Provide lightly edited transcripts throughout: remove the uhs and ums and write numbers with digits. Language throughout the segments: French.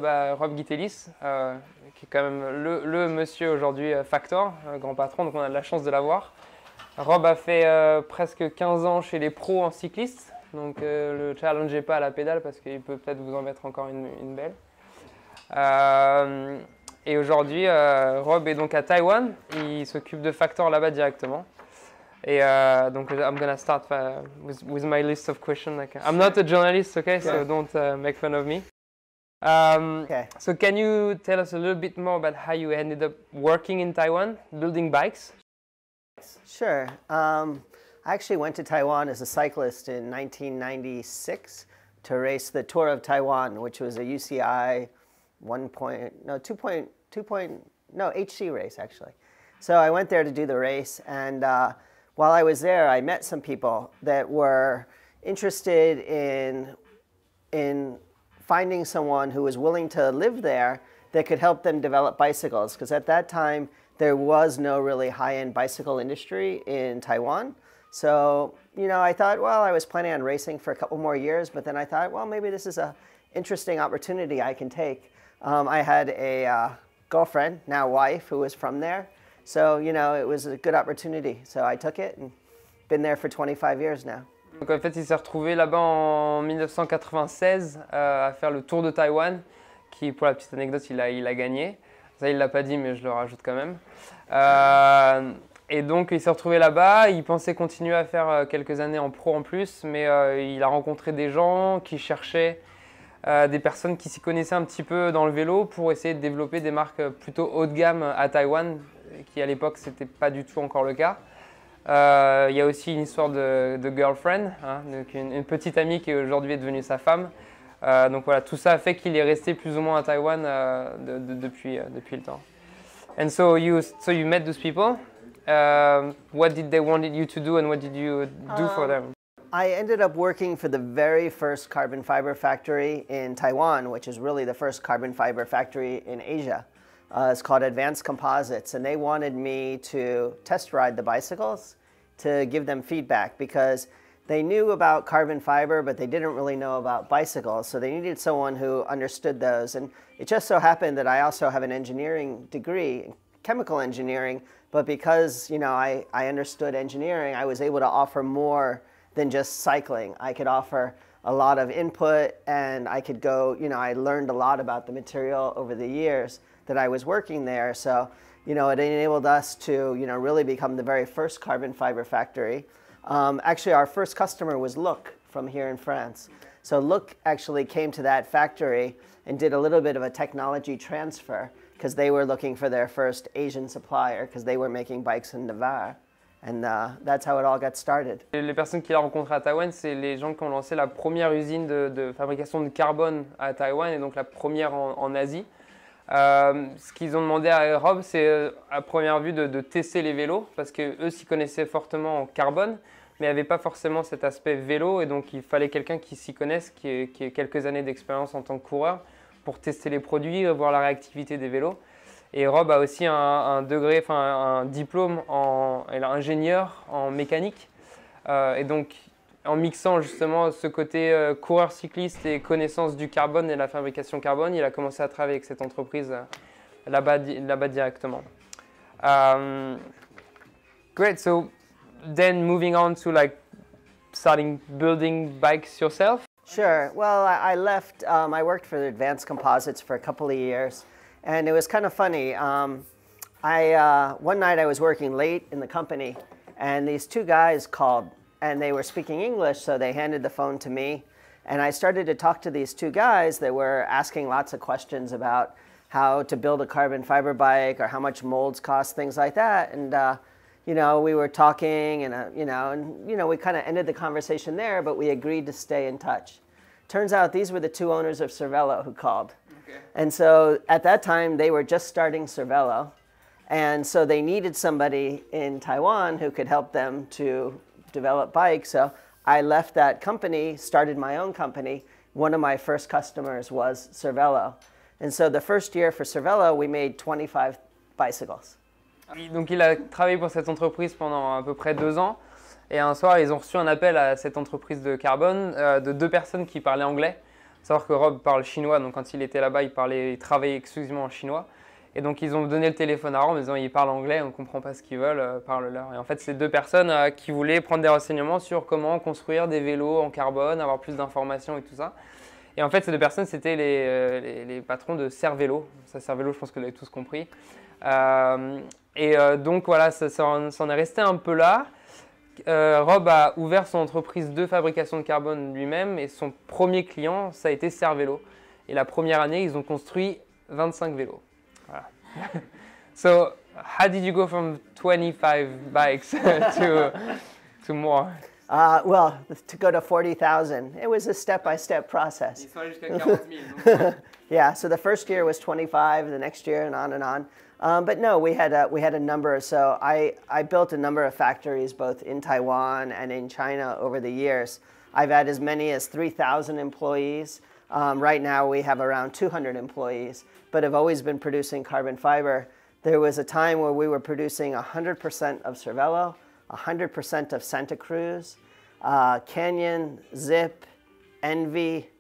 Rob Gitelis, qui est quand même le monsieur aujourd'hui Factor, grand patron, donc on a de la chance de l'avoir. Rob a fait presque 15 ans chez les pros en cycliste, donc le challengez pas à la pédale parce qu'il peut peut-être vous en mettre encore une belle. Et aujourd'hui, Rob est donc à Taïwan, il s'occupe de Factor là-bas directement. Et donc I'm gonna start with my list of questions. Like, I'm not a journalist, okay, so don't make fun of me. Okay. So can you tell us a little bit more about how you ended up working in Taiwan, building bikes? Sure. I actually went to Taiwan as a cyclist in 1996 to race the Tour of Taiwan, which was a UCI HC race actually. So I went there to do the race, and while I was there, I met some people that were interested in finding someone who was willing to live there that could help them develop bicycles, because at that time there was no really high-end bicycle industry in Taiwan. So, you know, I thought, well, I was planning on racing for a couple more years, but then I thought, well, maybe this is an interesting opportunity I can take. I had a girlfriend, now wife, who was from there. So, you know, it was a good opportunity. So I took it and been there for 25 years now. Donc en fait, il s'est retrouvé là-bas en 1996 à faire le Tour de Taïwan, qui, pour la petite anecdote, il a gagné. Ça, il ne l'a pas dit, mais je le rajoute quand même. Et donc, il s'est retrouvé là-bas. Il pensait continuer à faire quelques années en pro en plus, mais il a rencontré des gens qui cherchaient des personnes qui s'y connaissaient un petit peu dans le vélo pour essayer de développer des marques plutôt haut de gamme à Taïwan, qui à l'époque c'était pas du tout encore le cas. Il y a aussi une histoire de girlfriend, hein, donc une petite amie qui aujourd'hui est devenue sa femme. Donc voilà, tout ça a fait qu'il est resté plus ou moins à Taïwan depuis le temps. And so you met those people. What did they wanted you to do, and what did you do for them? I ended up working for the very first carbon fiber factory in Taiwan, which is really the first carbon fiber factory in Asia. It's called Advanced Composites, and they wanted me to test ride the bicycles to give them feedback, because they knew about carbon fiber, but they didn't really know about bicycles, so they needed someone who understood those. And it just so happened that I also have an engineering degree, chemical engineering, but because, you know, I understood engineering, I was able to offer more than just cycling. I could offer a lot of input, and I could go, you know, I learned a lot about the material over the years that I was working there. So, you know, it enabled us to, you know, really become the very first carbon fiber factory. Actually, our first customer was Look from here in France. So Look actually came to that factory and did a little bit of a technology transfer, because they were looking for their first Asian supplier, because they were making bikes in Navarre. And that's how it all got started. Les personnes qu'il a rencontrées à Taïwan, c'est les gens qui ont lancé la première usine de fabrication de carbone à Taïwan, et donc la première en Asie. Ce qu'ils ont demandé à Rob, c'est à première vue de tester les vélos, parce qu'eux s'y connaissaient fortement en carbone, mais n'avaient pas forcément cet aspect vélo, et donc il fallait quelqu'un qui s'y connaisse, qui ait quelques années d'expérience en tant que coureur, pour tester les produits, voir la réactivité des vélos. Et Rob a aussi un diplôme ingénieur en mécanique. Et donc, en mixant justement ce côté coureur cycliste et connaissance du carbone et la fabrication carbone, il a commencé à travailler avec cette entreprise là-bas directement. Great. So then moving on to like starting building bikes yourself. Sure. Well, I left, I worked for Advanced Composites for a couple of years, and it was kind of funny. One night I was working late in the company, and these two guys called, and they were speaking English, so they handed the phone to me, and I started to talk to these two guys that were asking lots of questions about how to build a carbon fiber bike, or how much molds cost, things like that. And you know, we were talking, and we kind of ended the conversation there, but we agreed to stay in touch. Turns out these were the two owners of Cervelo who called. Okay. And so at that time, they were just starting Cervelo. And so they needed somebody in Taiwan who could help them to develop bikes. So I left that company, started my own company. One of my first customers was Cervelo. And so the first year for Cervelo, we made 25 bicycles. Donc il a travaillé pour cette entreprise pendant à peu près 2 ans. Et un soir, ils ont reçu un appel à cette entreprise de carbone de 2 personnes qui parlaient anglais. Savoir que Rob parle chinois, donc quand il était là-bas, il travaillait exclusivement en chinois. Et donc ils ont donné le téléphone à Rob en disant ils parlent anglais, on ne comprend pas ce qu'ils veulent, parle-leur. Et en fait, c'est deux personnes qui voulaient prendre des renseignements sur comment construire des vélos en carbone, avoir plus d'informations et tout ça. Et en fait, ces deux personnes, c'était les patrons de Cervélo. Ça, Cervélo, je pense que vous l'avez tous compris. Donc voilà, ça en est resté un peu là. Rob a ouvert son entreprise de fabrication de carbone lui-même et son premier client, ça a été Cervélo. Et la première année, ils ont construit 25 vélos. Voilà. So, how did you go from 25 bikes to more? Well, to go to 40,000, it was a step-by-step process. Yeah, so the first year was 25, the next year and on. But no, we had a number. So I built a number of factories both in Taiwan and in China over the years. I've had as many as 3,000 employees. Right now we have around 200 employees, but have always been producing carbon fiber. There was a time where we were producing 100% of Cervelo, 100% of Santa Cruz, Canyon, Zip, Envy,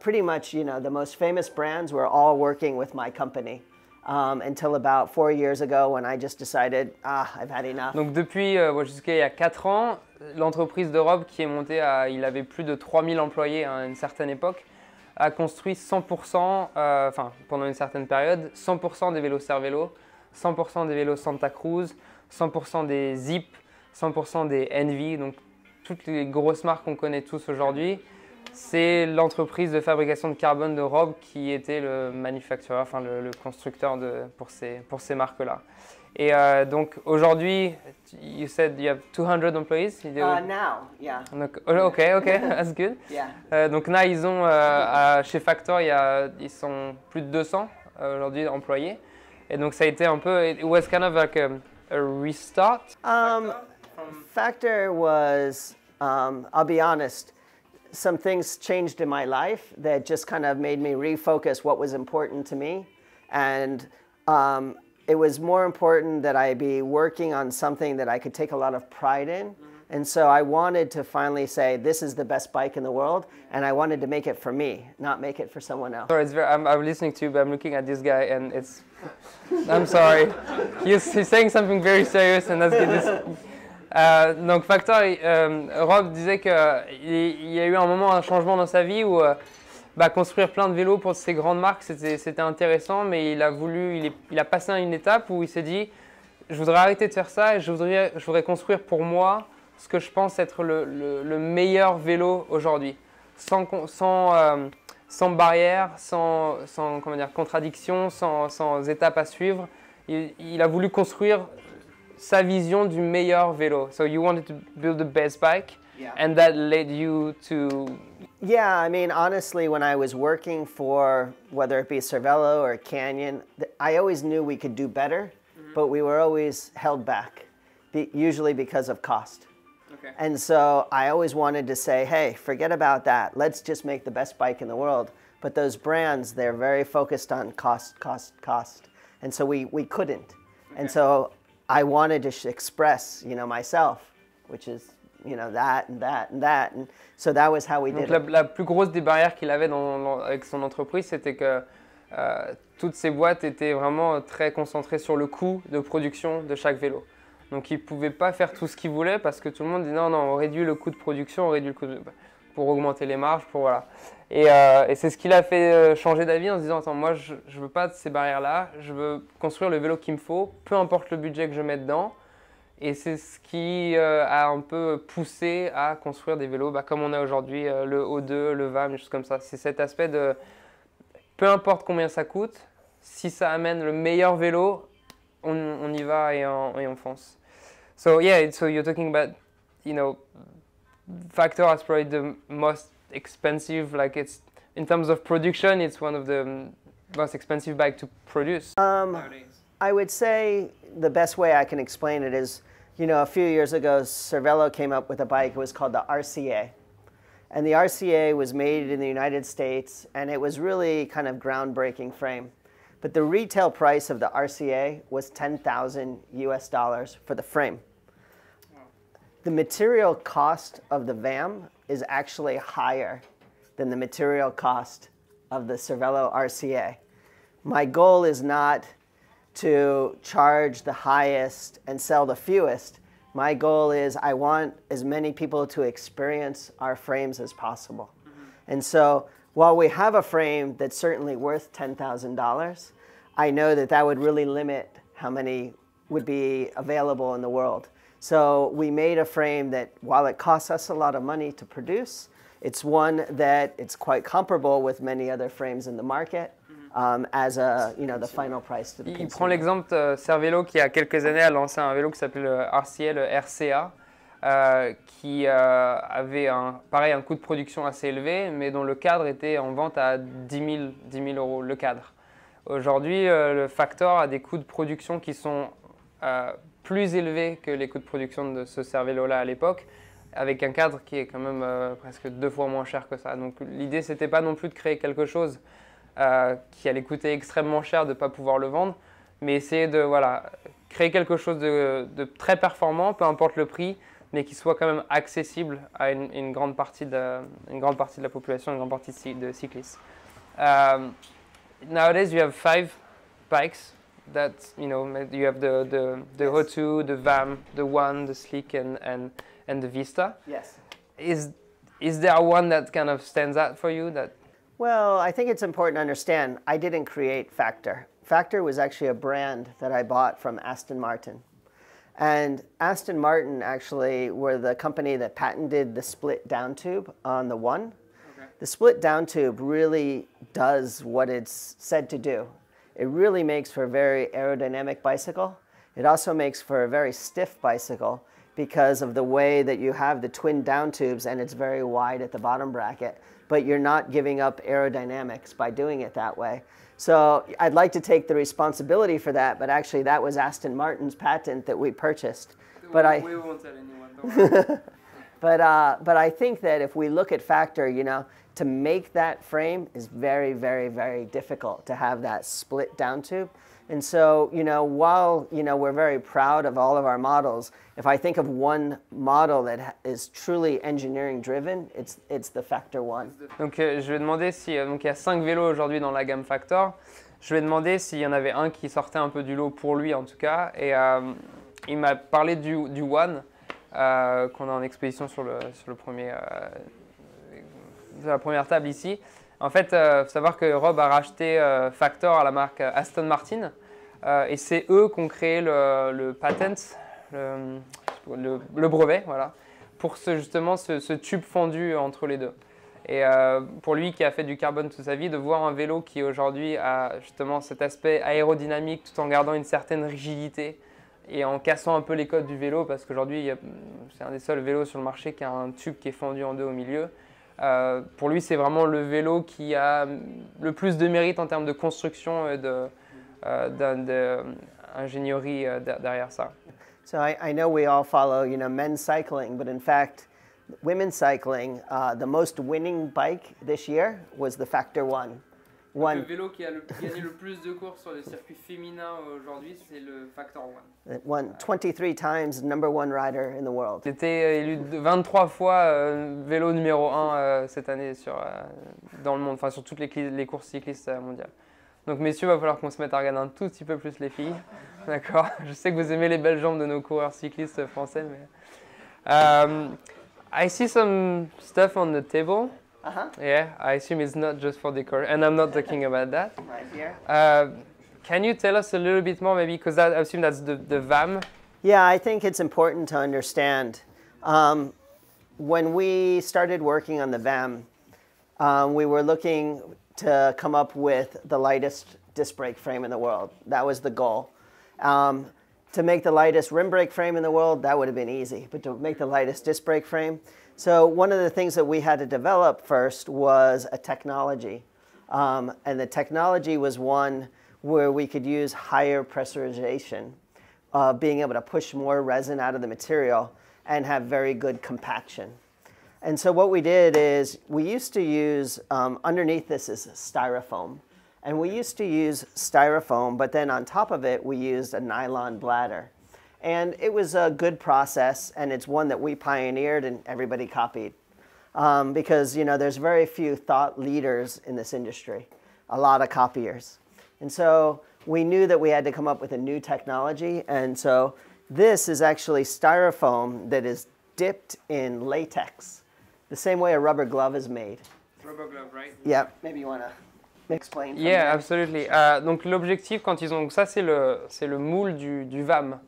pretty much, the most famous brands were all working with my company. Until about 4 years ago when I just decided, I've had enough. Donc depuis jusqu'à il y a 4 ans, l'entreprise de Rob qui est montée il avait plus de 3000 employés à une certaine époque, a construit 100%, pendant une certaine période, 100% des vélos Cervélo, 100% des vélos Santa Cruz, 100% des Zip, 100% des Envy, donc toutes les grosses marques qu'on connaît tous aujourd'hui. C'est l'entreprise de fabrication de carbone de Rob qui était le manufacturer, le constructeur pour ces marques-là. Et donc aujourd'hui, you said you have 200 employees? Now, yeah. Donc, okay, that's good. Yeah. Donc là, ils ont, chez Factor, ils sont plus de 200 aujourd'hui employés. Et donc ça a été un peu, it was kind of like a restart. Factor was, I'll be honest, some things changed in my life that just kind of made me refocus what was important to me. And it was more important that I be working on something that I could take a lot of pride in. And so I wanted to finally say, this is the best bike in the world, and I wanted to make it for me, not make it for someone else. Sorry, I'm listening to you, but I'm looking at this guy, and I'm sorry. He's saying something very serious, and that's good. Donc Factor, Rob disait qu'il y a eu un changement dans sa vie où construire plein de vélos pour ces grandes marques, c'était intéressant, mais il a passé à une étape où il s'est dit, je voudrais arrêter de faire ça et je voudrais construire pour moi ce que je pense être le meilleur vélo aujourd'hui, sans barrière, sans contradiction, sans étapes à suivre. Il a voulu construire sa vision du meilleur vélo. So you wanted to build the best bike, and that led you to... Yeah, I mean, honestly, when I was working for, whether it be Cervelo or Canyon, I always knew we could do better, but we were always held back, usually because of cost. Okay. And so I always wanted to say, hey, forget about that. Let's just make the best bike in the world. But those brands, they're very focused on cost. And so we couldn't. Okay. And so I wanted to express, myself, which is, that and that and that. And so that was how we did it. La plus grosse des barrières qu'il avait avec son entreprise, c'était que toutes ces boîtes étaient vraiment très concentrées sur le coût de production de chaque vélo. Donc ils ne pouvaient pas faire tout ce qu'ils voulaient parce que tout le monde dit non, on réduit le coût de production, on réduit le coût pour augmenter les marges, voilà. Et c'est ce qui l'a fait changer d'avis en se disant attends, moi je ne veux pas de ces barrières-là, je veux construire le vélo qu'il me faut, peu importe le budget que je mets dedans. Et c'est ce qui a un peu poussé à construire des vélos comme on a aujourd'hui, le O2, le VAM, des choses comme ça. C'est cet aspect de peu importe combien ça coûte, si ça amène le meilleur vélo, on y va et on fonce. So yeah, so you're talking about, Factor is probably the most expensive, it's in terms of production, it's one of the most expensive bike to produce nowadays. I would say the best way I can explain it is, a few years ago, Cervelo came up with a bike. It was called the RCA. And the RCA was made in the United States, and it was really kind of groundbreaking frame. But the retail price of the RCA was $10,000 US for the frame. Wow. The material cost of the VAM is actually higher than the material cost of the Cervelo RCA. My goal is not to charge the highest and sell the fewest. My goal is I want as many people to experience our frames as possible. And so while we have a frame that's certainly worth $10,000, I know that that would really limit how many would be available in the world. So we made a frame that, while it costs us a lot of money to produce, it's one that it's quite comparable with many other frames in the market as a, the final price to the consumer. Il prend l'exemple de Cervelo qui, il y a quelques années, a lancé un vélo qui s'appelle le RCA, le RCA, qui avait pareil, un coût de production assez élevé, mais dont le cadre était en vente à 10 000 euros, le cadre. Aujourd'hui, le Factor a des coûts de production qui sont plus élevés que les coûts de production de ce Cervelo-là à l'époque, avec un cadre qui est quand même presque 2 fois moins cher que ça. Donc l'idée, c'était pas non plus de créer quelque chose qui allait coûter extrêmement cher de ne pas pouvoir le vendre, mais essayer de créer quelque chose de très performant, peu importe le prix, mais qui soit quand même accessible à une grande partie de la population, une grande partie de cyclistes. Nowadays, you have 5 bikes that, you have the O2, the VAM, the One, the Sleek, and the Vista. Yes. Is there one that kind of stands out for you? Well, I think it's important to understand I didn't create Factor. Factor was actually a brand that I bought from Aston Martin. And Aston Martin actually were the company that patented the split down tube on the One. Okay. The split down tube really does what it's said to do. It really makes for a very aerodynamic bicycle. It also makes for a very stiff bicycle because of the way that you have the twin down tubes and it's very wide at the bottom bracket, but you're not giving up aerodynamics by doing it that way. So I'd like to take the responsibility for that, but actually that was Aston Martin's patent that we purchased. We won't tell anyone, don't worry. But I think that if we look at Factor, to make that frame is very, very, very difficult to have that split down tube. And so, while, we're very proud of all of our models, if I think of one model that is truly engineering driven, it's the Factor One. Donc, je vais demander si, donc il y a 5 vélos aujourd'hui dans la gamme Factor. Je vais demander s'il y en avait un qui sortait un peu du lot pour lui en tout cas. Et il m'a parlé du One qu'on a en exposition sur le premier, la première table ici. En fait, il faut savoir que Rob a racheté Factor à la marque Aston Martin et c'est eux qui ont créé le patent, le brevet, voilà, pour justement ce tube fendu entre les deux. Et pour lui qui a fait du carbone toute sa vie, de voir un vélo qui aujourd'hui a justement cet aspect aérodynamique tout en gardant une certaine rigidité et en cassant un peu les codes du vélo, parce qu'aujourd'hui c'est un des seuls vélos sur le marché qui a un tube qui est fendu en deux au milieu. Pour lui, c'est vraiment le vélo qui a le plus de mérite en termes de construction et d'ingénierie derrière ça. So I know we all follow, men's cycling, but in fact, women's cycling, the most winning bike this year was the Factor One. Le vélo qui a gagné le plus de courses sur les circuits féminins aujourd'hui, c'est le Factor One. It won 23 times #1 rider in the world. Il était élu 23 fois vélo numéro 1 cette année dans le monde, enfin sur toutes les courses cyclistes mondiales. Donc messieurs, il va falloir qu'on se mette à regarder un tout petit peu plus les filles. D'accord. Je sais que vous aimez les belles jambes de nos coureurs cyclistes français, mais I see some stuff on the table. Yeah, I assume it's not just for decor, and I'm not talking about that. Right here. Can you tell us a little bit more, maybe, because I assume that's the VAM? Yeah, I think it's important to understand. When we started working on the VAM, we were looking to come up with the lightest disc brake frame in the world. That was the goal. To make the lightest rim brake frame in the world, that would have been easy, but to make the lightest disc brake frame. So one of the things that we had to develop first was a technology. And the technology was one where we could use higher pressurization, being able to push more resin out of the material and have very good compaction. And so what we did is we used to use, underneath this is styrofoam. And we used to use styrofoam, but then on top of it, we used a nylon bladder. And it was a good process, and it's one that we pioneered and everybody copied. because there's very few thought leaders in this industry, a lot of copiers. And so we knew that we had to come up with a new technology. And so this is actually styrofoam that is dipped in latex, the same way a rubber glove is made. Rubber glove, right? Yeah, maybe you want to explain. Yeah, absolutely. Donc l'objectif quand ils ont, donc ça c'est le moule du VAM,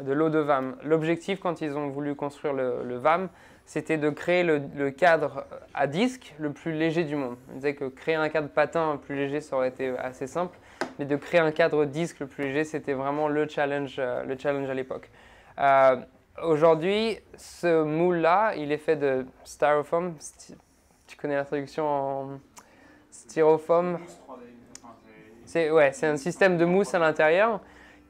de l'eau de VAM. L'objectif quand ils ont voulu construire le VAM, c'était de créer le cadre à disque le plus léger du monde. On disait que créer un cadre patin plus léger, ça aurait été assez simple, mais de créer un cadre disque le plus léger, c'était vraiment le challenge à l'époque. Aujourd'hui, ce moule-là, il est fait de styrofoam. Tu connais la traduction en styrofoam? C'est un système de mousse à l'intérieur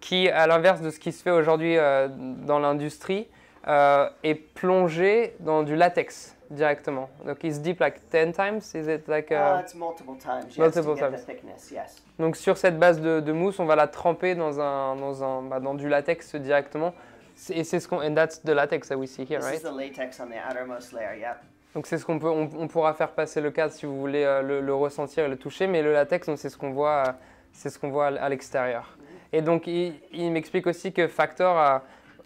qui, à l'inverse de ce qui se fait aujourd'hui dans l'industrie, est plongé dans du latex directement. Donc, il se dip like 10 times, is it like it's multiple times, yes, multiple to get times. the thickness, yes. Donc, sur cette base de mousse, on va la tremper dans du latex directement. Et c'est ce qu'on, and that's the latex that we see here, This right? is the latex on the outermost layer, yeah. Donc c'est ce qu'on peut, on pourra faire passer le cadre si vous voulez le ressentir et le toucher, mais le latex, c'est ce qu'on voit à l'extérieur. Et donc il m'explique aussi que Factor,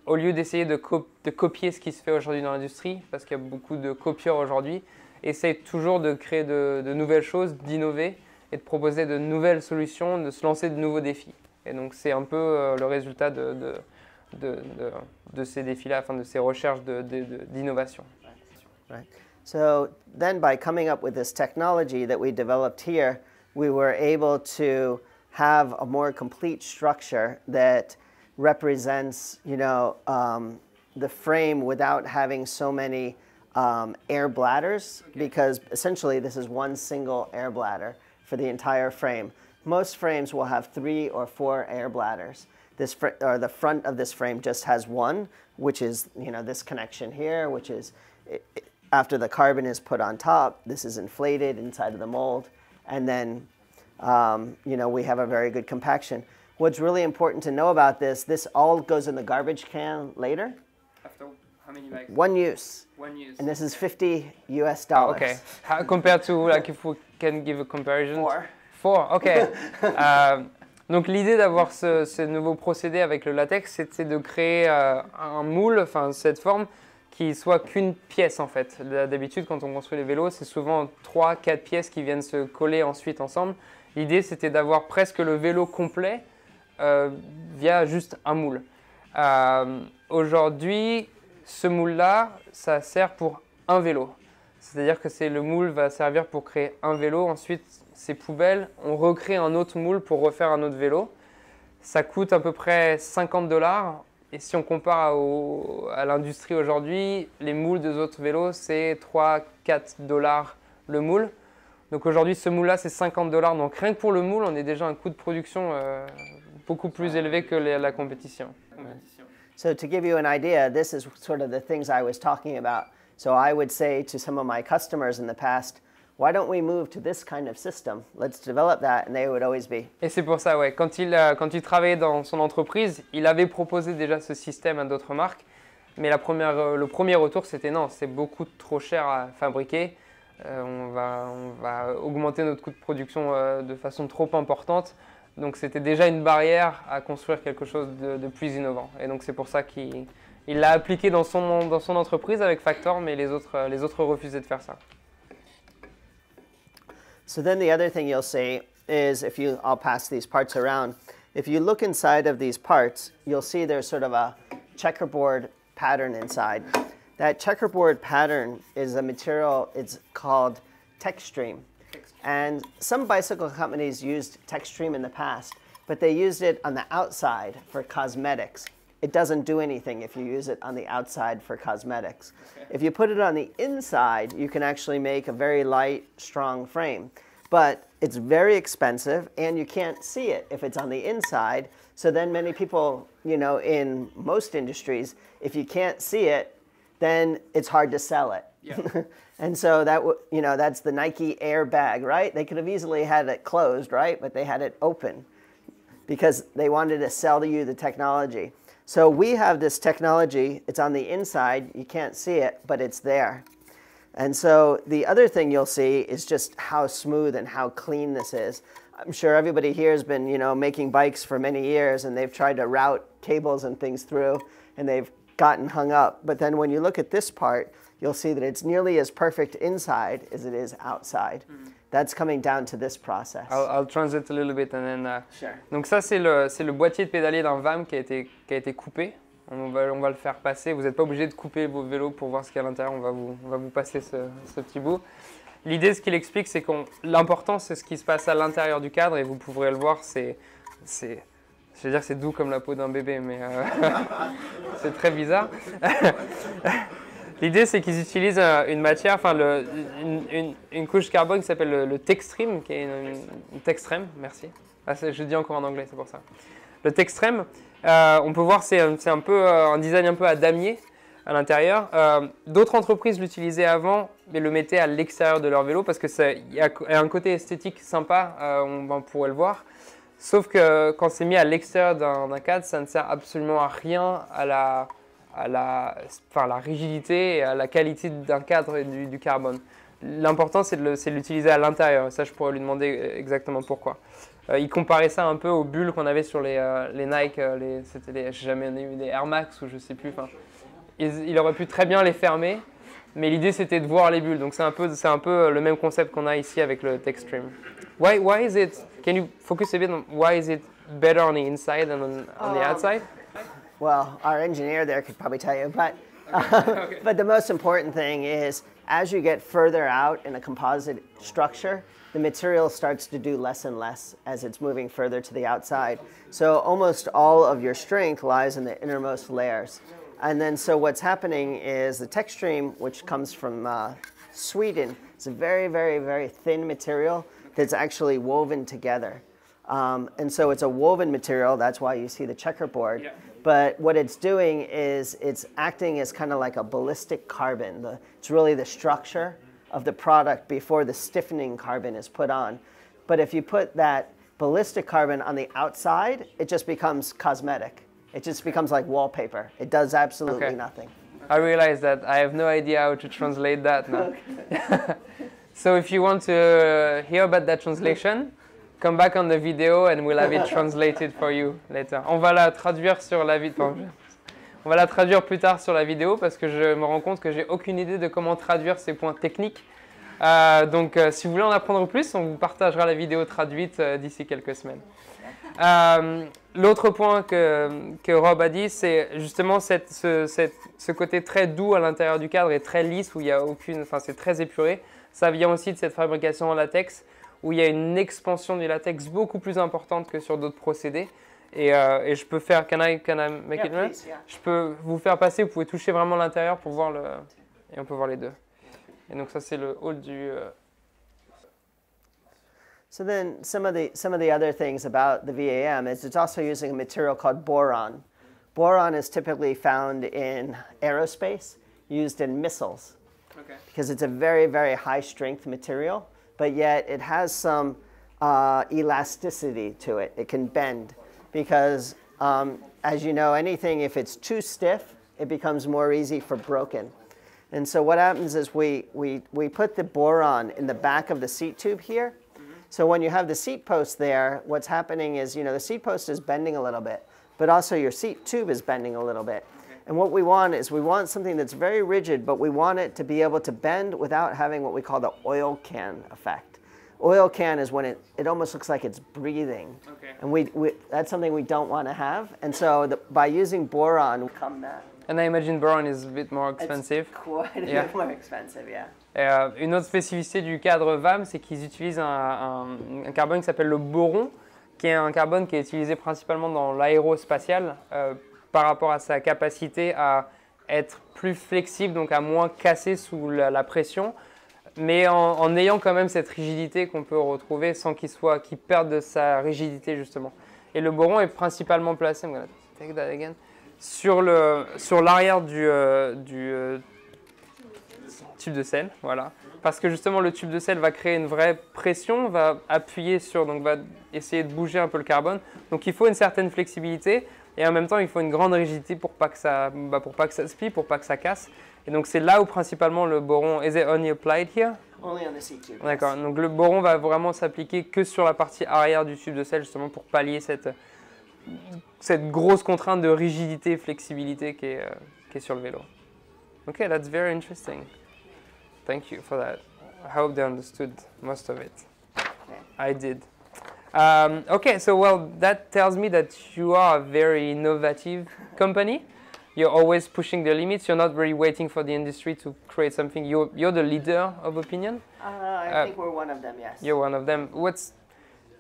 au lieu d'essayer de copier ce qui se fait aujourd'hui dans l'industrie, parce qu'il y a beaucoup de copieurs aujourd'hui, essaye toujours de créer de nouvelles choses, d'innover et de proposer de nouvelles solutions, de se lancer de nouveaux défis. Et donc c'est un peu le résultat de ces défis-là, enfin de ces recherches d'innovation. Right. So then by coming up with this technology that we developed here, we were able to have a more complete structure that represents, the frame without having so many air bladders, because essentially this is one single air bladder for the entire frame. Most frames will have 3 or 4 air bladders. The front of this frame just has one, which is this connection here, which is after the carbon is put on top, this is inflated inside of the mold, and then we have a very good compaction. What's really important to know about this all goes in the garbage can later. After how many likes? One use. One use. And this is $50 US. Okay. How, compared to, like, if we can give a comparison? 4. 4, ok. Donc l'idée d'avoir ce nouveau procédé avec le latex, c'est de créer un moule, enfin cette forme, qui soit qu'une pièce en fait. D'habitude, quand on construit les vélos, c'est souvent 3-4 pièces qui viennent se coller ensuite ensemble. L'idée, c'était d'avoir presque le vélo complet via juste un moule. Aujourd'hui, ce moule-là, ça sert pour un vélo. C'est-à-dire que le moule va servir pour créer un vélo. Ensuite, ces poubelles, on recrée un autre moule pour refaire un autre vélo. Ça coûte à peu près $50. Et si on compare à l'industrie aujourd'hui, les moules des autres vélos, c'est 3-4$ le moule. Donc aujourd'hui, ce moule-là, c'est $50. Donc rien que pour le moule, on est déjà à un coût de production beaucoup plus élevé que la compétition. So to give you an idea, this is sort of the things I was talking about. So I would say to some of my customers in the past, why don't we move to this kind of system? Let's develop that, and they would always be. Et c'est pour ça, ouais. Quand il travaillait dans son entreprise, il avait proposé déjà ce système à d'autres marques, mais le premier retour, c'était non, c'est beaucoup trop cher à fabriquer. On va augmenter notre coût de production de façon trop importante. Donc c'était déjà une barrière à construire quelque chose de plus innovant. Et donc c'est pour ça qu'il l'a appliqué dans son entreprise avec Factor, mais les autres refusaient de faire ça. So then the other thing you'll see is, I'll pass these parts around, if you look inside of these parts, you'll see there's sort of a checkerboard pattern inside. That checkerboard pattern is a material, it's called Textream. And some bicycle companies used Textream in the past, but they used it on the outside for cosmetics. It doesn't do anything if you use it on the outside for cosmetics. Okay. If you put it on the inside, you can actually make a very light, strong frame. But it's very expensive, and you can't see it if it's on the inside. So then many people, in most industries, if you can't see it, then it's hard to sell it. Yeah. And so that's the Nike Air bag, right? They could have easily had it closed, right? But they had it open because they wanted to sell to you the technology. So we have this technology, it's on the inside, you can't see it, but it's there. And so the other thing you'll see is just how smooth and how clean this is. I'm sure everybody here has been, making bikes for many years, and they've tried to route cables and things through, and they've gotten hung up. But then when you look at this part, you'll see that it's nearly as perfect inside as it is outside. That's coming down to this process. I'll translate a little bit and then. Sure. Donc ça c'est le boîtier de pédalier d'un VAM qui a été coupé. On va le faire passer. Vous n'êtes pas obligé de couper vos vélos pour voir ce qu'il y a à l'intérieur. On va vous passer ce petit bout. L'idée, ce qu'il explique, c'est que l'important, c'est ce qui se passe à l'intérieur du cadre, et vous pourrez le voir, je vais dire que c'est doux comme la peau d'un bébé, mais c'est très bizarre. L'idée, c'est qu'ils utilisent une matière, enfin une couche carbone qui s'appelle le Textreme, qui est une Textreme, merci. Ah, je dis encore en anglais, c'est pour ça. Le Textreme, on peut voir, c'est un peu un design un peu à damier à l'intérieur. D'autres entreprises l'utilisaient avant, mais le mettaient à l'extérieur de leur vélo parce qu'il y a un côté esthétique sympa, on pourrait le voir. Sauf que quand c'est mis à l'extérieur d'un cadre, ça ne sert absolument à rien à la rigidité et à la qualité d'un cadre et du carbone. L'important, c'est de l'utiliser à l'intérieur. Et ça, je pourrais lui demander exactement pourquoi. Il comparait ça un peu aux bulles qu'on avait sur les Nike, j'ai jamais eu des Air Max ou je sais plus. Il aurait pu très bien les fermer, mais l'idée c'était de voir les bulles. Donc c'est un peu le même concept qu'on a ici avec le Textreme. Why is it? Can you focus a bit on why is it better on the inside than on the outside? Well, our engineer there could probably tell you, but but the most important thing is as you get further out in a composite structure, the material starts to do less and less as it's moving further to the outside. So almost all of your strength lies in the innermost layers. And then so what's happening is the Textreme, which comes from Sweden, it's a very, very, very thin material that's actually woven together. And so it's a woven material, that's why you see the checkerboard. Yeah. But what it's doing is it's acting as kind of like a ballistic carbon. It's really the structure of the product before the stiffening carbon is put on. But if you put that ballistic carbon on the outside, it just becomes cosmetic. It just becomes like wallpaper. It does absolutely nothing. I realize that I have no idea how to translate that now. Okay. So if you want to hear about that translation, come back on the video and we'll have it translated for you later. On va la traduire sur la vidéo. On va la traduire plus tard sur la vidéo parce que je me rends compte que j'ai aucune idée de comment traduire ces points techniques. Donc si vous voulez en apprendre plus, on vous partagera la vidéo traduite d'ici quelques semaines. L'autre point que Rob a dit, c'est justement ce côté très doux à l'intérieur du cadre et très lisse où il y a c'est très épuré. Ça vient aussi de cette fabrication en latex où il y a une expansion du latex beaucoup plus importante que sur d'autres procédés. Et je peux faire, can I make it right? Je peux vous faire passer, vous pouvez toucher vraiment l'intérieur pour voir et on peut voir les deux. Et donc ça c'est le haut du. So then some of the other things about the VAM is it's also using a material called boron. Boron is typically found in aerospace, used in missiles, because it's a very, very high strength material, but yet it has some elasticity to it. It can bend because, as you know, anything, if it's too stiff, it becomes more easy for broken. And so what happens is we put the boron in the back of the seat tube here. So when you have the seat post there, what's happening is, the seat post is bending a little bit, but also your seat tube is bending a little bit. Okay. And what we want is we want something that's very rigid, but we want it to be able to bend without having what we call the oil can effect. Oil can is when it almost looks like it's breathing. Okay. And that's something we don't want to have. And so by using boron, we come that. And I imagine boron is a bit more expensive. It's quite a bit more expensive, yeah. Une autre spécificité du cadre VAM, c'est qu'ils utilisent un carbone qui s'appelle le boron, qui est un carbone qui est utilisé principalement dans l'aérospatial par rapport à sa capacité à être plus flexible, donc à moins casser sous la pression, mais en ayant quand même cette rigidité qu'on peut retrouver sans qu'il perde de sa rigidité justement. Et le boron est principalement placé, I'm gonna take that again, sur l'arrière du tube de sel, voilà. Parce que justement le tube de sel va créer une vraie pression, va appuyer donc va essayer de bouger un peu le carbone. Donc il faut une certaine flexibilité et en même temps il faut une grande rigidité pour pas que ça se plie, pour pas que ça casse. Et donc c'est là où principalement le boron, is it only applied here? Only on the seat tube. D'accord, donc le boron va vraiment s'appliquer que sur la partie arrière du tube de sel, justement pour pallier cette grosse contrainte de rigidité et flexibilité qui est sur le vélo. Okay, that's very interesting. Thank you for that. I hope they understood most of it. I did. Okay, so well, that tells me that you are a very innovative company. You're always pushing the limits. You're not really waiting for the industry to create something. You're the leader of opinion. I think we're one of them, yes. You're one of them.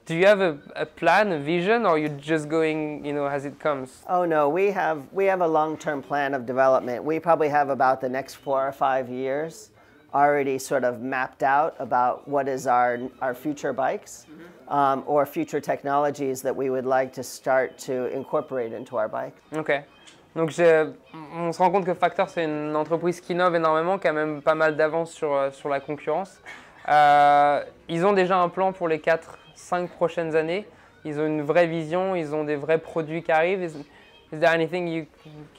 Do you have a plan, a vision, or you're just going, as it comes? Oh no, we have a long-term plan of development. We probably have about the next 4 or 5 years already sort of mapped out about what is our future bikes or future technologies that we would like to start to incorporate into our bike. Ok. Donc on se rend compte que Factor, c'est une entreprise qui innove énormément, qui a même pas mal d'avance sur la concurrence. Ils ont déjà un plan pour les 4-5 prochaines années. Ils ont une vraie vision, ils ont des vrais produits qui arrivent. Is there anything you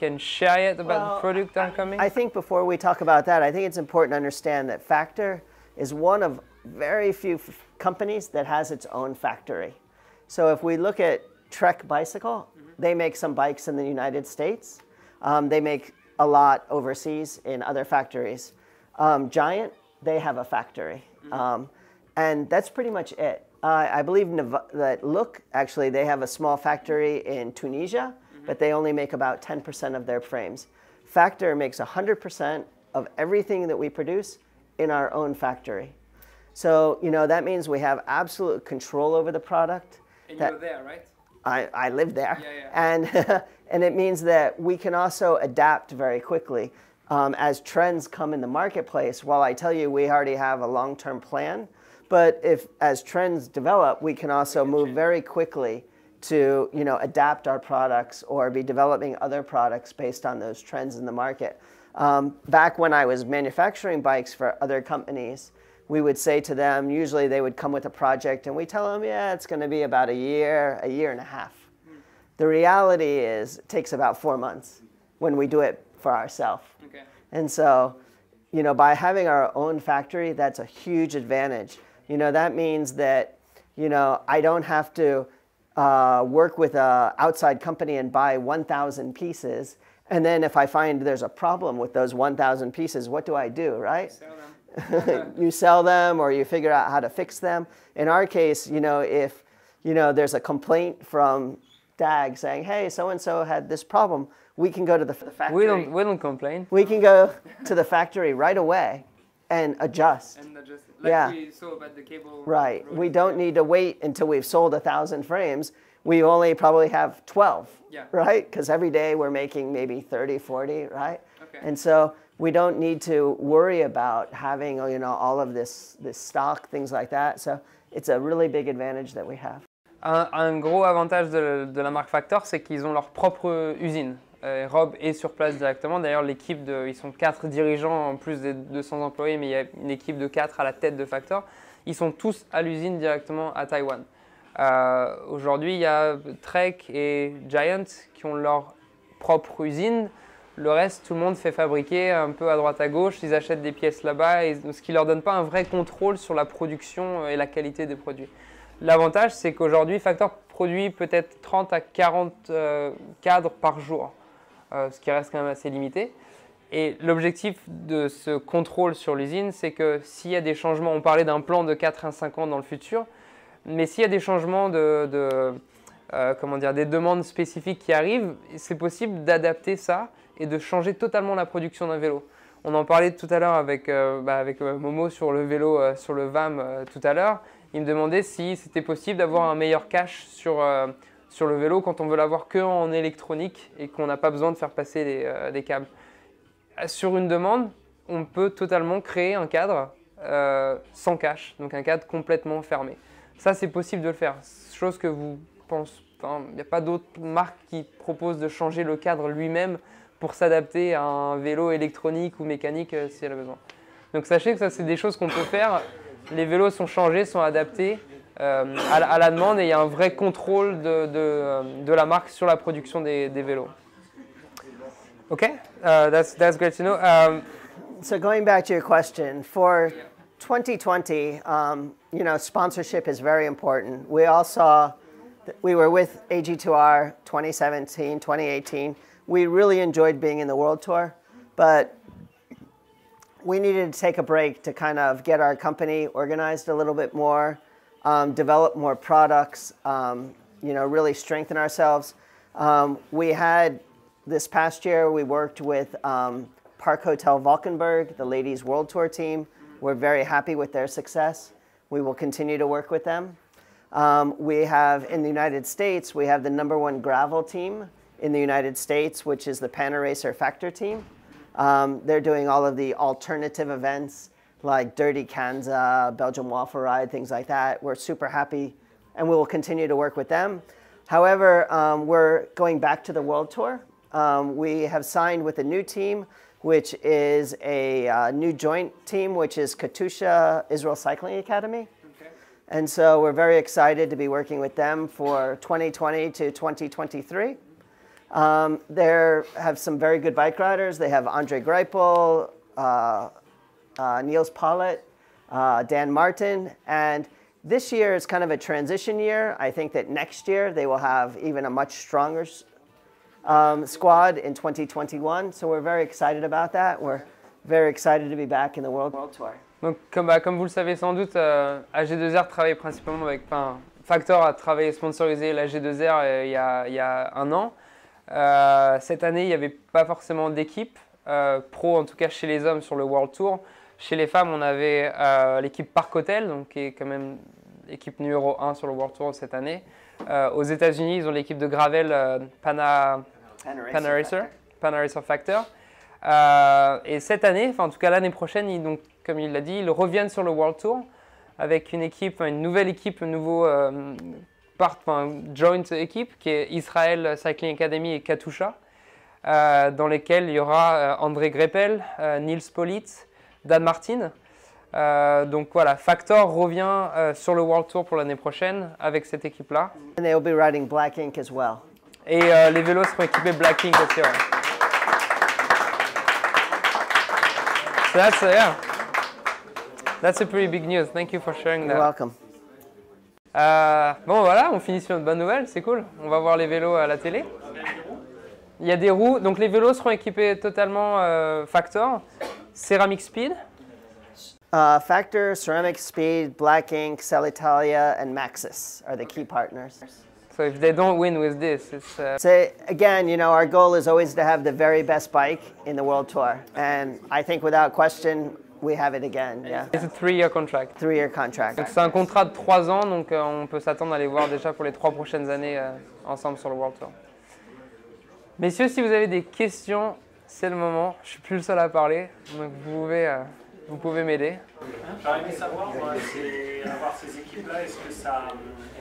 can share yet about the product that are coming? I think before we talk about that, I think it's important to understand that Factor is one of very few companies that has its own factory. So if we look at Trek Bicycle, they make some bikes in the United States. They make a lot overseas in other factories. Giant, they have a factory. And that's pretty much it. I believe that Look, actually, they have a small factory in Tunisia, but they only make about 10% of their frames. Factor makes 100% of everything that we produce in our own factory. So, that means we have absolute control over the product. And you're there, right? I live there. Yeah. And it means that we can also adapt very quickly as trends come in the marketplace. While I tell you we already have a long-term plan, but as trends develop, we can also move very quickly to adapt our products or be developing other products based on those trends in the market. Back when I was manufacturing bikes for other companies, we would say to them, usually they would come with a project and we tell them, yeah, it's going to be about a year and a half. The reality is it takes about 4 months when we do it for ourselves. Okay. And so, by having our own factory, that's a huge advantage. That means that, I don't have to work with an outside company and buy 1,000 pieces. And then if I find there's a problem with those 1,000 pieces, what do I do, right? Sell them. You sell them or you figure out how to fix them. In our case, if there's a complaint from DAG saying, hey, so-and-so had this problem, we can go to the factory. We don't complain. We can go to the factory right away and adjust. And adjust it. Like we saw about the cable. Right. We don't need to wait until we've sold 1,000 frames. We only probably have 12, right? Because every day we're making maybe 30, 40, right? Okay. And so we don't need to worry about having, all of this stock, things like that. So it's a really big advantage that we have. Un gros avantage de la marque Factor, c'est qu'ils ont leur propre usine. Rob est sur place directement. D'ailleurs, ils sont 4 dirigeants en plus des 200 employés, mais il y a une équipe de 4 à la tête de Factor. Ils sont tous à l'usine directement à Taïwan. Aujourd'hui, il y a Trek et Giant qui ont leur propre usine. Le reste, tout le monde fait fabriquer un peu à droite à gauche. Ils achètent des pièces là-bas, ce qui ne leur donne pas un vrai contrôle sur la production et la qualité des produits. L'avantage, c'est qu'aujourd'hui, Factor produit peut-être 30 à 40 cadres par jour, ce qui reste quand même assez limité. Et l'objectif de ce contrôle sur l'usine, c'est que s'il y a des changements, on parlait d'un plan de 4 à 5 ans dans le futur, mais s'il y a des changements des demandes spécifiques qui arrivent, c'est possible d'adapter ça et de changer totalement la production d'un vélo. On en parlait tout à l'heure avec Momo sur le vélo, sur le VAM tout à l'heure. Il me demandait si c'était possible d'avoir un meilleur cache sur le vélo quand on veut l'avoir que en électronique et qu'on n'a pas besoin de faire passer des câbles. Sur une demande, on peut totalement créer un cadre sans cache, donc un cadre complètement fermé. Ça, c'est possible de le faire, chose que il n'y a pas d'autres marques qui proposent de changer le cadre lui-même pour s'adapter à un vélo électronique ou mécanique si elle a besoin. Donc sachez que ça, c'est des choses qu'on peut faire. Les vélos sont changés, sont adaptés à la demande et il y a un vrai contrôle de la marque sur la production des vélos. Okay, that's great to know. So going back to your question, for 2020, you know, sponsorship is very important. We all saw, we were with AG2R 2017, 2018. We really enjoyed being in the World Tour, but we needed to take a break to kind of get our company organized a little bit more, develop more products, you know, really strengthen ourselves. We had, this past year, we worked with Park Hotel Valkenburg, the ladies World Tour team. We're very happy with their success. We will continue to work with them. We have, in the United States, we have the #1 gravel team in the United States, which is the Panaracer Factor team. They're doing all of the alternative events like Dirty Kanza, Belgium Waffle Ride, things like that. We're super happy, and we will continue to work with them. However, we're going back to the World Tour. We have signed with a new team, which is a new joint team, which is Katusha Israel Cycling Academy. Okay. And so we're very excited to be working with them for 2020 to 2023. They have some very good bike riders. They have Andre Greipel, Niels Pollitt, Dan Martin, and this year is kind of a transition year. I think that next year they will have even a much stronger squad in 2021. So we're very excited about that. We're very excited to be back in the World Tour. Donc, comme vous le savez sans doute, AG2R travaille principalement avec, Factor a travaillé sponsorisé l'AG2R il y a un an. Cette année, il n'y avait pas forcément d'équipe pro, en tout cas chez les hommes sur le World Tour. Chez les femmes, on avait l'équipe Park Hotel, donc, qui est quand même l'équipe numéro 1 sur le World Tour cette année. Aux États-Unis, ils ont l'équipe de gravel Panaracer Factor. Et cette année, enfin en tout cas l'année prochaine, donc, comme il l'a dit, ils reviennent sur le World Tour avec une équipe, une nouvelle équipe, un nouveau joint équipe qui est Israel Cycling Academy et Katusha, dans lesquels il y aura André Greipel, Niels Pollitt, Dan Martin. Donc voilà, Factor revient sur le World Tour pour l'année prochaine avec cette équipe-là. And they will be riding Black Ink as well. Et les vélos seront équipés Black Ink aussi. Ouais. So that's a pretty big news. Thank you for sharing that. You're welcome. Bon voilà, on finit sur une bonne nouvelle, c'est cool. On va voir les vélos à la télé. Il y a des roues, donc les vélos seront équipés totalement Factor, Ceramic Speed. Factor, Ceramic Speed, Black Ink, Celitalia, and Maxxis are the key partners. So if they don't win with this, it's... So again, you know, our goal is always to have the very best bike in the World Tour. And I think without question, we have it again. Yeah. It's a 3-year contract. 3-year contract. Donc c'est un contrat de 3 ans, donc on peut s'attendre à les voir déjà pour les 3 prochaines années ensemble sur le World Tour. Messieurs, si vous avez des questions, c'est le moment. Je suis plus le seul à parler, donc vous pouvez m'aider. J'aurais aimé savoir, moi, c'est avoir ces équipes-là, est-ce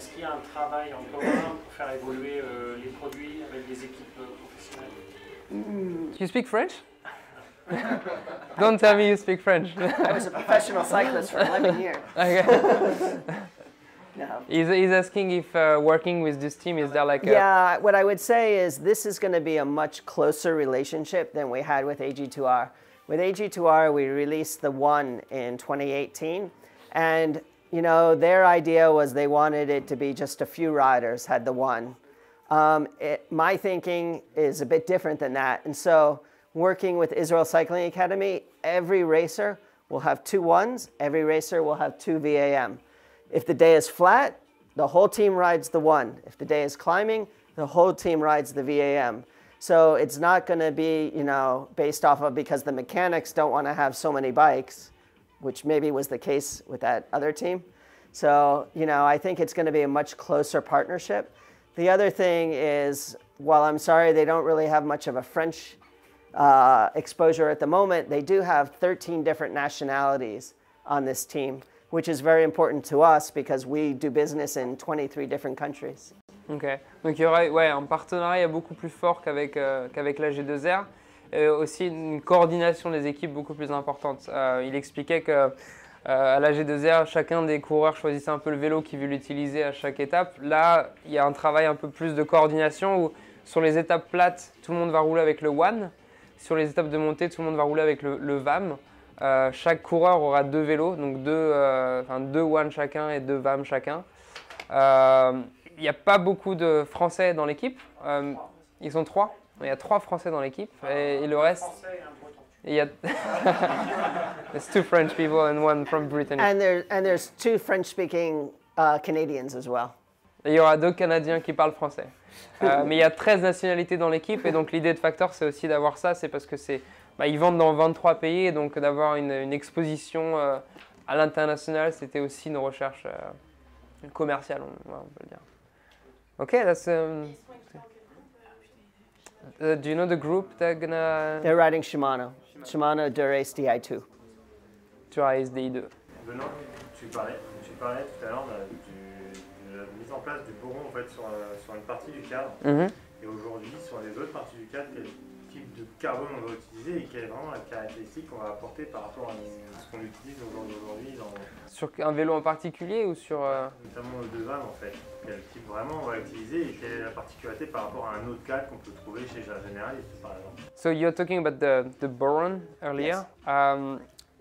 qu'il y a un travail en commun pour faire évoluer les produits avec des équipes professionnelles? You speak French? Don't tell me you speak French. I was a professional cyclist for 11 years. Okay. No. He's asking if working with this team, is there like a... Yeah, what I would say is this is going to be a much closer relationship than we had with AG2R. With AG2R, we released the One in 2018, and you know their idea was they wanted it to be just a few riders had the One. My thinking is a bit different than that, and so working with Israel Cycling Academy, every racer will have 2 ones, every racer will have 2 VAM. If the day is flat, the whole team rides the One. If the day is climbing, the whole team rides the VAM. So it's not going to be, you know, based off of because the mechanics don't want to have so many bikes, which maybe was the case with that other team. So, you know, I think it's going to be a much closer partnership. The other thing is, while I'm sorry they don't really have much of a French exposure at the moment, they do have 13 different nationalities on this team, which is very important to us because we do business in 23 different countries. Ok, donc il y aurait un partenariat beaucoup plus fort qu'avec l'AG2R, aussi une coordination des équipes beaucoup plus importante. Il expliquait que à l'AG2R, chacun des coureurs choisissait un peu le vélo qu'il veut l'utiliser à chaque étape. Là, il y a un travail un peu plus de coordination où sur les étapes plates, tout le monde va rouler avec le One. sur les étapes de montée, tout le monde va rouler avec le VAM. Chaque coureur aura 2 vélos, donc 2 WAN chacun et 2 VAM chacun. Il n'y a pas beaucoup de Français dans l'équipe. Ils sont 3. Il y a 3 Français dans l'équipe et le reste. Il y a There's 2 French people and 1 from Britain. And there's 2 French-speaking Canadians as well. Et il y aura 2 Canadiens qui parlent français. Mais il y a 13 nationalités dans l'équipe et donc l'idée de Factor c'est aussi d'avoir ça, c'est parce que ils vendent dans 23 pays et donc d'avoir une exposition à l'international, c'était aussi une recherche commerciale, on peut le dire. Ok, that's do you know the group they're riding Shimano Dura-Ace Di2. Dura-Ace Di2. Benoît, tu parlais tout à l'heure de la mise en place du boron en fait, sur une partie du cadre. Et aujourd'hui, sur les autres parties du cadre, quel type de carbone on va utiliser et quelle est vraiment la caractéristique qu'on va apporter par rapport à ce qu'on utilise aujourd'hui Sur un vélo en particulier ou sur notamment le 2 en fait. Quel type vraiment on va utiliser et quelle est la particularité par rapport à un autre cadre qu'on peut trouver chez un généraliste par exemple. So you're talking about the boron earlier. Yes.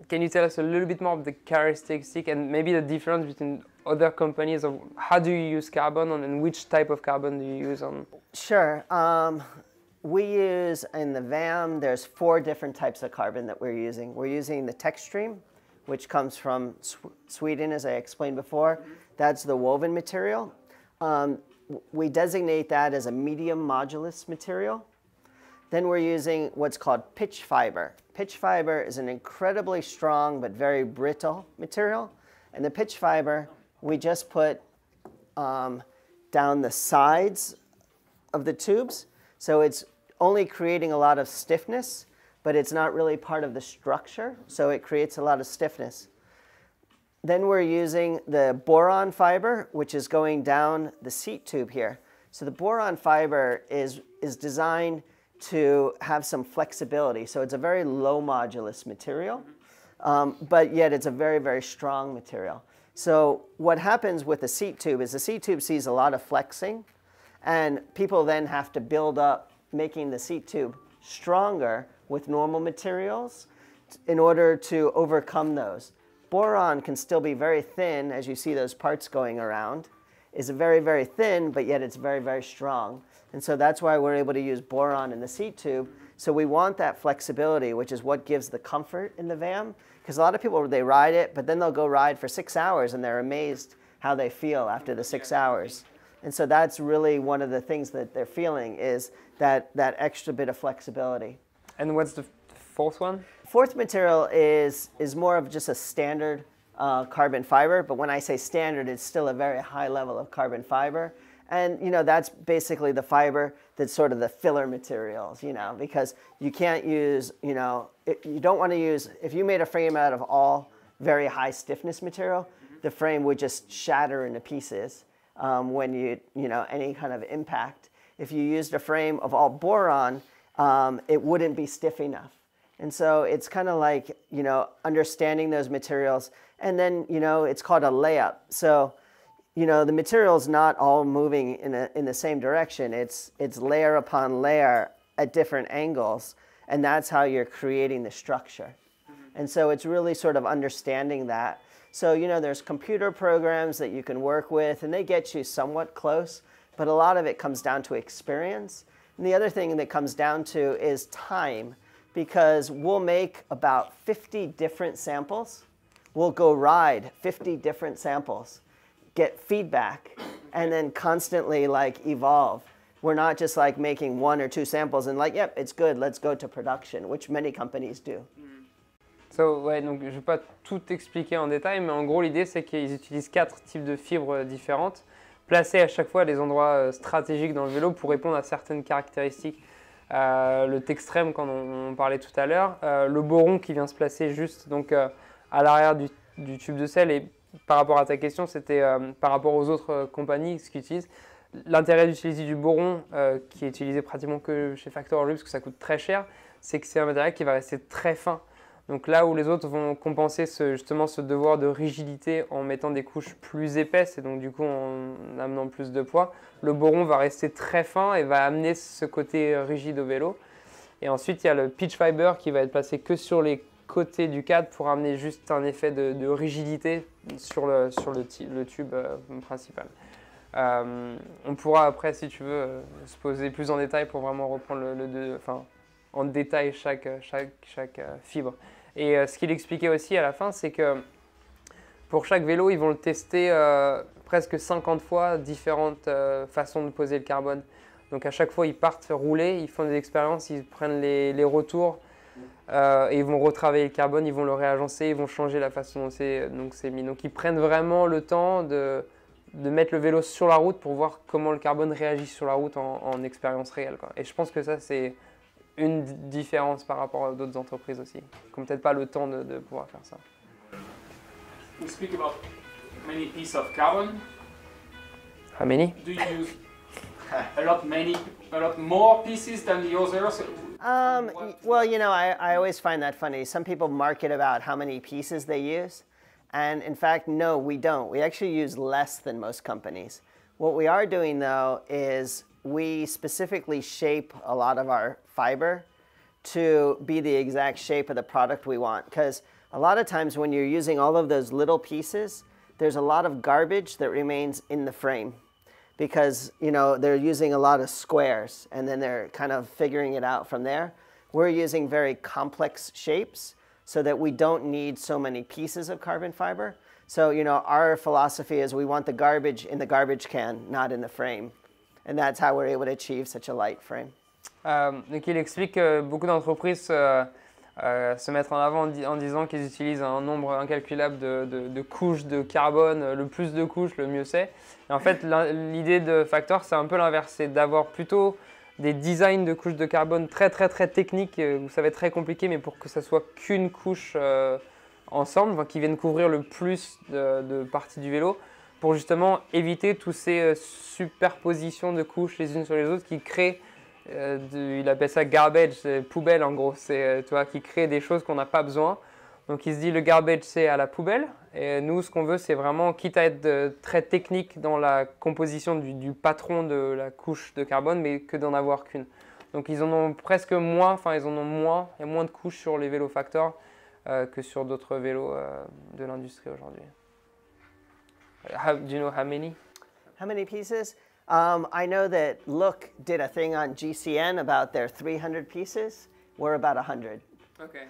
Can you tell us a little bit more of the characteristic and maybe the difference between other companies of how do you use carbon and which type of carbon do you use on? Sure. We use in the VAM, there's 4 different types of carbon that we're using. We're using the Textream, which comes from Sweden, as I explained before. That's the woven material. We designate that as a medium modulus material. Then we're using what's called pitch fiber. Pitch fiber is an incredibly strong but very brittle material. And the pitch fiber, we just put down the sides of the tubes. So it's only creating a lot of stiffness, but it's not really part of the structure. So it creates a lot of stiffness. Then we're using the boron fiber, which is going down the seat tube here. So the boron fiber is designed to have some flexibility. So it's a very low modulus material, but yet it's a very, very strong material. So what happens with the seat tube is the seat tube sees a lot of flexing, and people then have to build up making the seat tube stronger with normal materials in order to overcome those. Boron can still be very thin, as you see those parts going around. It's very, very thin, but yet it's very, very strong. And so that's why we're able to use boron in the seat tube. So we want that flexibility, which is what gives the comfort in the VAM. Because a lot of people, they ride it, but then they'll go ride for 6 hours and they're amazed how they feel after the 6 hours. And so that's really one of the things that they're feeling is that extra bit of flexibility. And what's the 4th one? 4th material is more of just a standard carbon fiber, but when I say standard, it's still a very high level of carbon fiber. And that's basically the fiber that's sort of the filler materials, because you can't use, you don't want to use, if you made a frame out of all very high stiffness material, the frame would just shatter into pieces when any kind of impact. If you used a frame of all boron, it wouldn't be stiff enough. And so it's kind of like, understanding those materials. And then, it's called a layup. So, the material is not all moving in the same direction. It's layer upon layer at different angles. And that's how you're creating the structure. And so it's really sort of understanding that. So, there's computer programs that you can work with, and they get you somewhat close. But a lot of it comes down to experience. And the other thing that comes down to is time. Because we'll make about 50 different samples. We'll go ride 50 different samples, get feedback, and then constantly evolve. We're not just making 1 or 2 samples and yep, it's good, let's go to production, which many companies do. So, ouais, donc je ne vais pas tout expliquer en détail, mais en gros l'idée c'est qu'ils utilisent 4 types de fibres différentes, placées à chaque fois à des endroits stratégiques dans le vélo pour répondre à certaines caractéristiques. Le Textrem, quand on parlait tout à l'heure, le boron qui vient se placer juste donc, à l'arrière du tube de sel. Et par rapport à ta question, c'était par rapport aux autres compagnies ce qu'ils utilisent. L'intérêt d'utiliser du boron, qui est utilisé pratiquement que chez Factor parce que ça coûte très cher, c'est que c'est un matériel qui va rester très fin. Donc là où les autres vont compenser justement ce devoir de rigidité en mettant des couches plus épaisses et donc du coup en amenant plus de poids, le boron va rester très fin et va amener ce côté rigide au vélo. Et ensuite, il y a le pitch fiber qui va être placé que sur les côtés du cadre pour amener juste un effet de rigidité sur le tube principal. On pourra après, si tu veux, se poser plus en détail pour vraiment reprendre en détail chaque fibre. Et ce qu'il expliquait aussi à la fin, c'est que pour chaque vélo, ils vont le tester presque 50 fois, différentes façons de poser le carbone. Donc à chaque fois, ils partent rouler, ils font des expériences, ils prennent les retours et ils vont retravailler le carbone, ils vont le réagencer, ils vont changer la façon dont c'est mis. Donc ils prennent vraiment le temps de mettre le vélo sur la route pour voir comment le carbone réagit sur la route en expérience réelle, quoi. Et je pense que ça, c'est une différence par rapport à d'autres entreprises aussi, qui n'ont peut-être pas le temps de pouvoir faire ça. We speak about many pieces of carbon. How many? Do you use a lot more pieces than the others? Well, you know, I always find that funny. Some people market about how many pieces they use. And in fact, no, we don't. We actually use less than most companies. What we are doing, though, is we specifically shape a lot of our fiber to be the exact shape of the product we want. Because a lot of times when you're using all of those little pieces, there's a lot of garbage that remains in the frame. Because, you know, they're using a lot of squares, and then they're kind of figuring it out from there. We're using very complex shapes so that we don't need so many pieces of carbon fiber. So, you know, our philosophy is we want the garbage in the garbage can, not in the frame. And that's how we're able to achieve such a light frame. Donc il explique que beaucoup d'entreprises se mettent en avant en disant qu'ils utilisent un nombre incalculable de couches de carbone. Le plus de couches, le mieux c'est. Et en fait, l'idée de Factor, c'est un peu l'inverse. C'est d'avoir plutôt des designs de couches de carbone très techniques, où ça va être très compliqué, mais pour que ça soit qu'une couche ensemble, enfin, qui viennent couvrir le plus de parties du vélo, pour justement éviter toutes ces superpositions de couches les unes sur les autres qui créent, il appelle ça garbage, poubelle en gros, c'est qui crée des choses qu'on n'a pas besoin. Donc il se dit le garbage c'est à la poubelle, et nous ce qu'on veut c'est vraiment, quitte à être très technique dans la composition du patron de la couche de carbone, mais que d'en avoir qu'une. Donc ils en ont presque moins, il y a moins de couches sur les vélos Factor que sur d'autres vélos de l'industrie aujourd'hui. Do you know how many? How many pieces? I know that Look did a thing on GCN about their 300 pieces. We're about 100. Okay.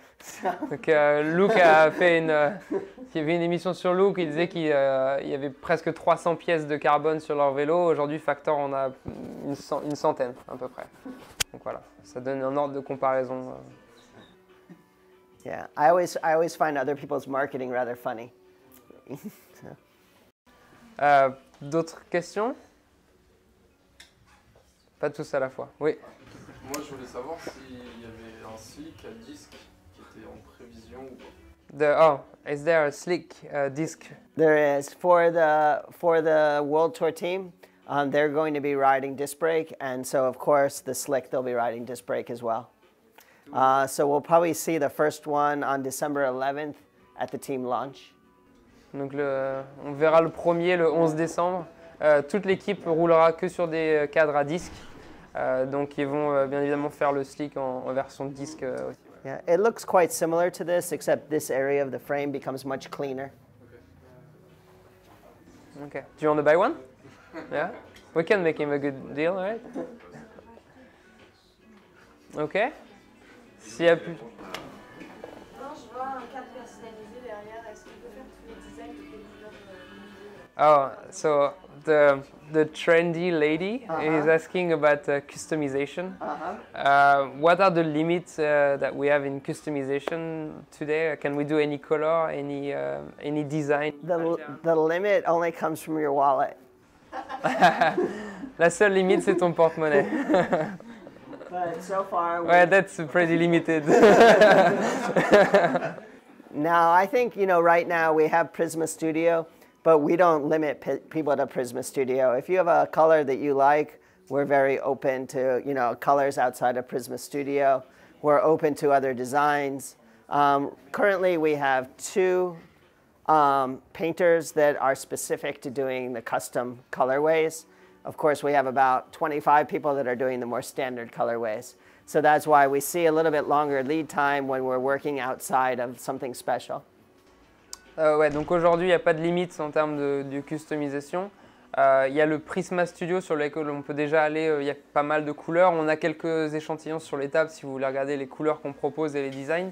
Donc Look a fait il y avait une émission sur Look, il disait qu'il y avait presque 300 pièces de carbone sur leur vélo. Aujourd'hui, Factor en a une centaine à peu près. Donc voilà, ça donne un ordre de comparaison. Yeah, I always find other people's marketing rather funny. D'autres questions? Pas tous à la fois. Oui. Moi, je voulais savoir s'il y avait un slick à disque qui était en prévision ou pas. Is there a slick disc? There is. For the World Tour team, they're going to be riding disc brake, and so of course the slick they'll be riding disc brake as well. So we'll probably see the first one on December 11th at the team launch. Donc on verra le premier le 11 décembre. Toute l'équipe roulera que sur des cadres à disque. Donc ils vont bien évidemment faire le slick en version disque aussi. Yeah, it looks quite similar to this, except this area of the frame becomes much cleaner. Okay. Do you want to buy one? Yeah? We can make him a good deal, right? Okay. S'il y a plus... Non, je vois un cadre personnalisé derrière. Est-ce qu'il peut faire tous les designs, toutes les couleurs? Oh, so the trendy lady is asking about customization. What are the limits that we have in customization today? Can we do any color, any design? The limit only comes from your wallet. La seule limite, c'est ton porte-monnaie. But so far, Ouais, that's pretty limited. Now, I think, you know, right now we have Prisma Studio, but we don't limit people to Prisma Studio. If you have a color that you like, we're very open to, you know, colors outside of Prisma Studio. We're open to other designs. Currently, we have 2 painters that are specific to doing the custom colorways. Of course, we have about 25 people that are doing the more standard colorways. So that's why we see a little bit longer lead time when we're working outside of something special. Ouais, donc aujourd'hui, il n'y a pas de limite en termes de customisation. Il y a le Prisma Studio sur lequel on peut déjà aller, il y a pas mal de couleurs. On a quelques échantillons sur les tables si vous voulez regarder les couleurs qu'on propose et les designs.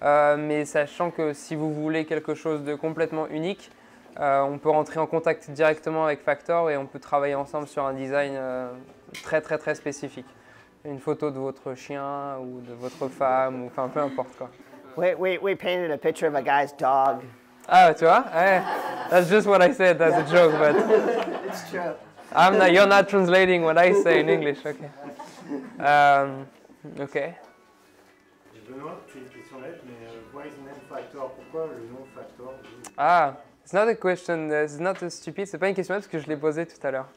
Mais sachant que si vous voulez quelque chose de complètement unique, on peut rentrer en contact directement avec Factor et on peut travailler ensemble sur un design très spécifique. Une photo de votre chien ou de votre femme, ou enfin peu importe quoi. We painted a picture of a guy's dog. Ah, tu vois? That's just what I said, that's a joke, but It's true. you're not translating what I say in English, okay. Okay. Benoît, c'est une question nette, mais why is the name Factor? Pourquoi le nom Factor? Ah, it's not a question, it's not a stupid, c'est pas une question parce que je l'ai posée tout à l'heure.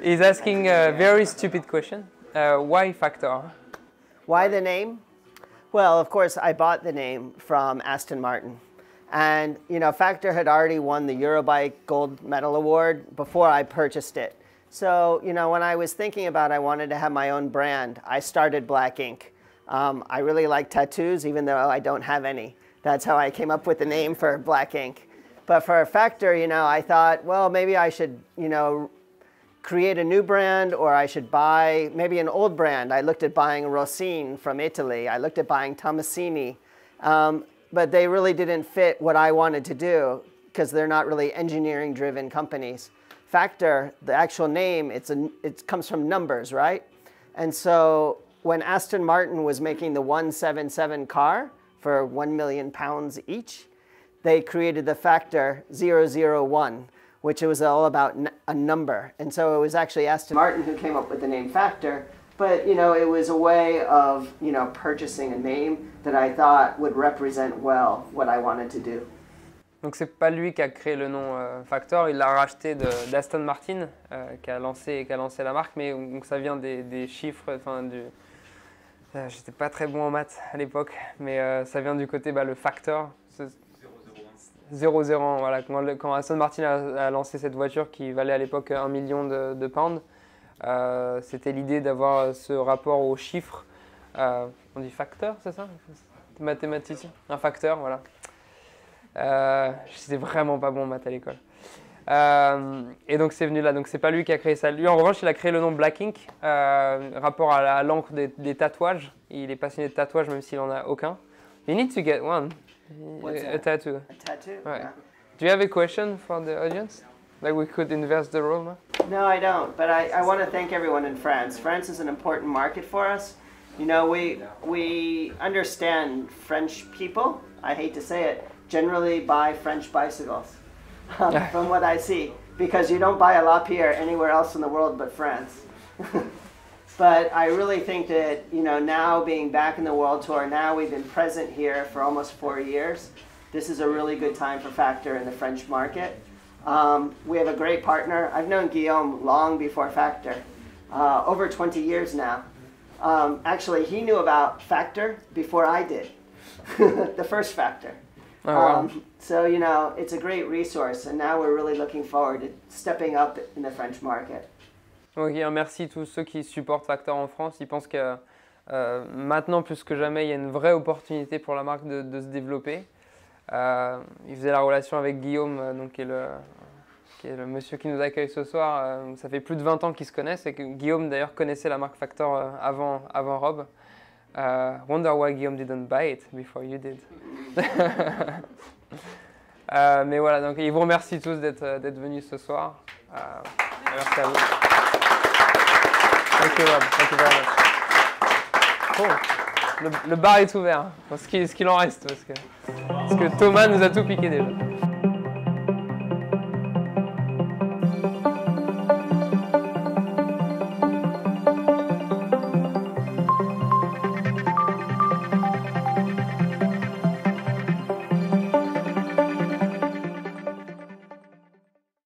He's asking a very stupid question. Why Factor? Why the name? Well, of course, I bought the name from Aston Martin. And, you know, Factor had already won the Eurobike Gold Medal Award before I purchased it. So, you know, when I was thinking about I wanted to have my own brand, I started Black Ink. I really like tattoos, even though I don't have any. That's how I came up with the name for Black Ink. But for Factor, you know, I thought, well, maybe I should, you know, create a new brand, or I should buy maybe an old brand. I looked at buying Rossini from Italy. I looked at buying Tomasini. But they really didn't fit what I wanted to do because they're not really engineering-driven companies. Factor, the actual name, it comes from numbers, right? And so when Aston Martin was making the 177 car for £1 million each, they created the Factor 001. Which it was all about a number. And so it was actually Aston Martin who came up with the name Factor, but you know, it was a way of, you know, purchasing a name that I thought would represent well what I wanted to do. Donc c'est pas lui qui a créé le nom Factor, il l'a racheté d'Aston Martin qui a lancé la marque, mais donc ça vient des chiffres, enfin j'étais pas très bon en maths à l'époque, mais ça vient du côté le factor. 0,0, voilà. Quand Aston Martin a lancé cette voiture qui valait à l'époque 1 million de pounds, c'était l'idée d'avoir ce rapport aux chiffres. On dit facteur, c'est ça? Mathématicien? Un facteur, voilà. J'étais vraiment pas bon en maths à l'école. Et donc c'est venu là, donc c'est pas lui qui a créé ça. Lui en revanche il a créé le nom Black Ink, rapport à l'encre des tatouages. Il est passionné de tatouages même s'il en a aucun. You need to get one. A tattoo. A tattoo? Right. Yeah. Do you have a question for the audience? Like we could inverse the role now? No, I don't, but I want to thank everyone in France. France is an important market for us. You know, we understand French people, I hate to say it, generally buy French bicycles, from what I see, because you don't buy a Lapierre anywhere else in the world but France. But I really think that, you know, now being back in the World Tour, now we've been present here for almost 4 years. This is a really good time for Factor in the French market. We have a great partner. I've known Guillaume long before Factor, over 20 years now. Actually, he knew about Factor before I did, the first Factor. Oh, wow. So, you know, it's a great resource, and now we're really looking forward to stepping up in the French market. Ok, merci à tous ceux qui supportent Factor en France. Ils pensent que maintenant, plus que jamais, il y a une vraie opportunité pour la marque de se développer. Il faisait la relation avec Guillaume, donc, qui est le monsieur qui nous accueille ce soir. Ça fait plus de 20 ans qu'ils se connaissent et que Guillaume d'ailleurs connaissait la marque Factor avant Rob. Wonder why Guillaume didn't buy it before you did. Mais voilà, donc ils vous remercient tous d'être venus ce soir. Merci à vous. Thank you, Rob. Thank you very much. Cool. Le bar est ouvert, ce qu'il en reste, parce que Thomas nous a tout piqué déjà.